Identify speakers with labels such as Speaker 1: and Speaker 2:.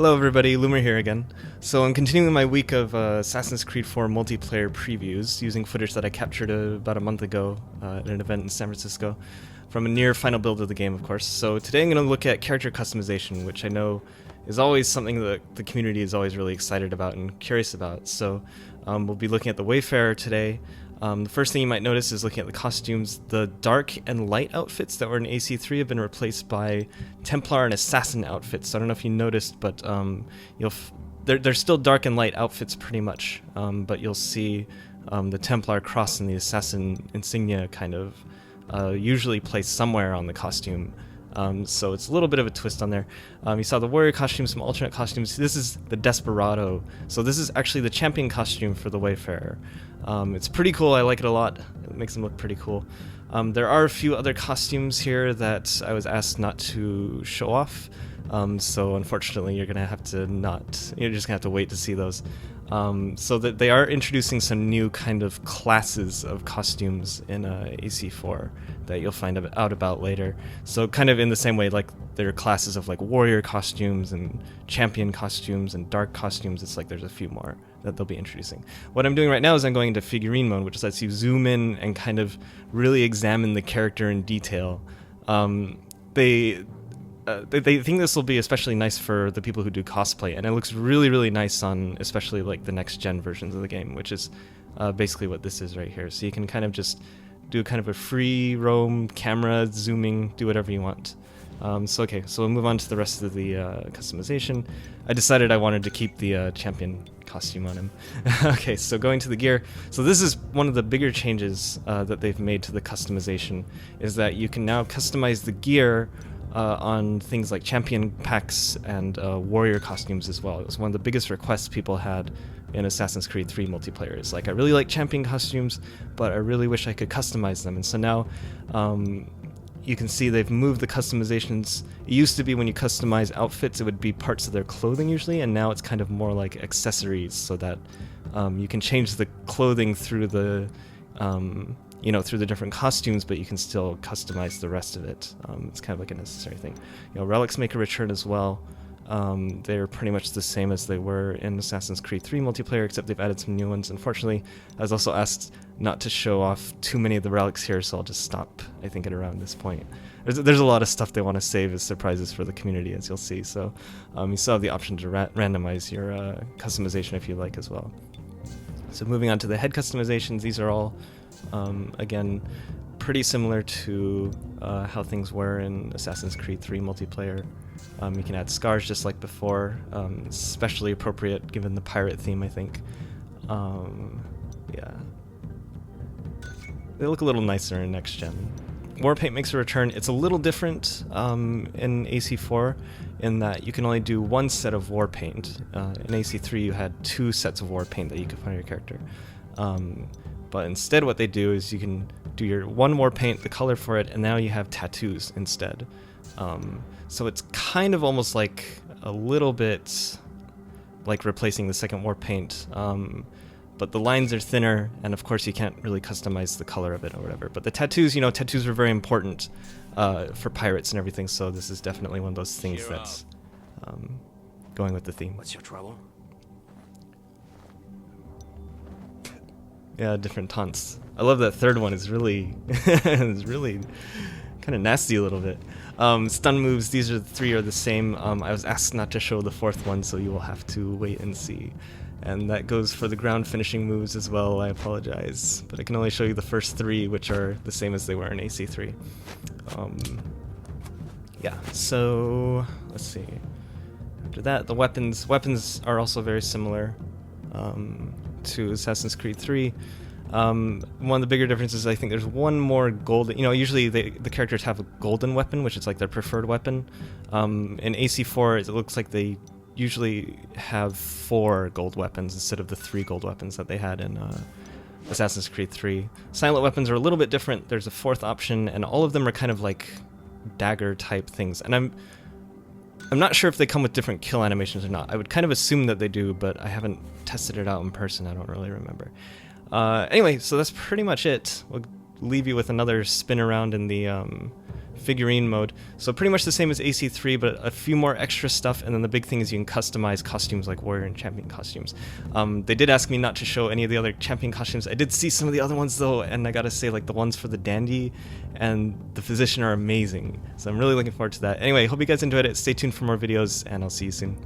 Speaker 1: Hello everybody, Loomer here again. So I'm continuing my week of Assassin's Creed 4 multiplayer previews using footage that I captured about a month ago at an event in San Francisco from a near final build of the game, of course. So today I'm going to look at character customization, which I know is always something that the community is always really excited about and curious about. So we'll be looking at the Wayfarer today. The first thing you might notice is looking at the costumes. The dark and light outfits that were in AC3 have been replaced by Templar and Assassin outfits. So I don't know if you noticed, but they're still dark and light outfits pretty much. But you'll see the Templar cross and the Assassin insignia kind of usually placed somewhere on the costume. So it's a little bit of a twist on there. You saw the warrior costumes, some alternate costumes. This is the Desperado. So this is actually the champion costume for the Wayfarer. It's pretty cool. I like it a lot. It makes him look pretty cool. There are a few other costumes here that I was asked not to show off. So unfortunately, you're just gonna have to wait to see those. So that they are introducing some new kind of classes of costumes in AC4 that you'll find out about later. So kind of in the same way, like there are classes of like warrior costumes and champion costumes and dark costumes. It's like there's a few more that they'll be introducing. What I'm doing right now is I'm going into Figurine Mode, which lets you zoom in and kind of really examine the character in detail. They think this will be especially nice for the people who do cosplay, and it looks really, really nice on especially like the next gen versions of the game, which is basically what this is right here. So you can kind of just do kind of a free roam camera zooming, do whatever you want. So we'll move on to the rest of the customization. I decided I wanted to keep the champion costume on him. Okay, so going to the gear. So this is one of the bigger changes that they've made to the customization, is that you can now customize the gear on things like champion packs and warrior costumes as well. It was one of the biggest requests people had in Assassin's Creed 3 multiplayer. It's like, I really like champion costumes, but I really wish I could customize them. And so now you can see they've moved the customizations. It used to be when you customize outfits, it would be parts of their clothing usually, and now it's kind of more like accessories, so that you can change the clothing through the through the different costumes, but you can still customize the rest of it. It's kind of like a necessary thing. Relics make a return as well. They're pretty much the same as they were in Assassin's Creed 3 multiplayer, except they've added some new ones. Unfortunately, I was also asked not to show off too many of the relics here, so I'll just stop, I think, at around this point. There's a lot of stuff they want to save as surprises for the community, as you'll see, so you still have the option to randomize your customization if you like as well. So moving on to the head customizations, these are all again, pretty similar to how things were in Assassin's Creed 3 multiplayer. You can add scars just like before, especially appropriate given the pirate theme, I think. Yeah. They look a little nicer in next gen. War paint makes a return. It's a little different in AC4 in that you can only do one set of war paint. In AC3 you had two sets of war paint that you could put on your character. But instead what they do is you can do your one war paint, the color for it, and now you have tattoos instead. So it's kind of almost like a little bit like replacing the second war paint. But the lines are thinner, and of course you can't really customize the color of it or whatever. But the tattoos, tattoos were very important for pirates and everything, so this is definitely one of those things that's going with the theme.
Speaker 2: What's your trouble?
Speaker 1: Yeah, different taunts. I love that third one. Is really kind of nasty a little bit. Stun moves, these are the three are the same. I was asked not to show the fourth one, so you will have to wait and see. And that goes for the ground finishing moves as well. I apologize, but I can only show you the first three, which are the same as they were in AC3. Yeah, so let's see. After that, the weapons are also very similar to Assassin's Creed 3. One of the bigger differences, I think there's one more golden, usually the characters have a golden weapon, which is like their preferred weapon. In AC4, it looks like they usually have 4 gold weapons instead of the 3 gold weapons that they had in Assassin's Creed 3. Silent weapons are a little bit different. There's a 4th option, and all of them are kind of like dagger type things. And I'm not sure if they come with different kill animations or not. I would kind of assume that they do, but I haven't tested it out in person. I don't really remember. Anyway, so that's pretty much it. We'll leave you with another spin around in the Figurine Mode. So pretty much the same as AC3, but a few more extra stuff, and then the big thing is you can customize costumes like warrior and champion costumes. They did ask me not to show any of the other champion costumes. I did see some of the other ones though, and I gotta say, like, the ones for the dandy and the physician are amazing. So I'm really looking forward to that. Anyway, hope you guys enjoyed it. Stay tuned for more videos, and I'll see you soon.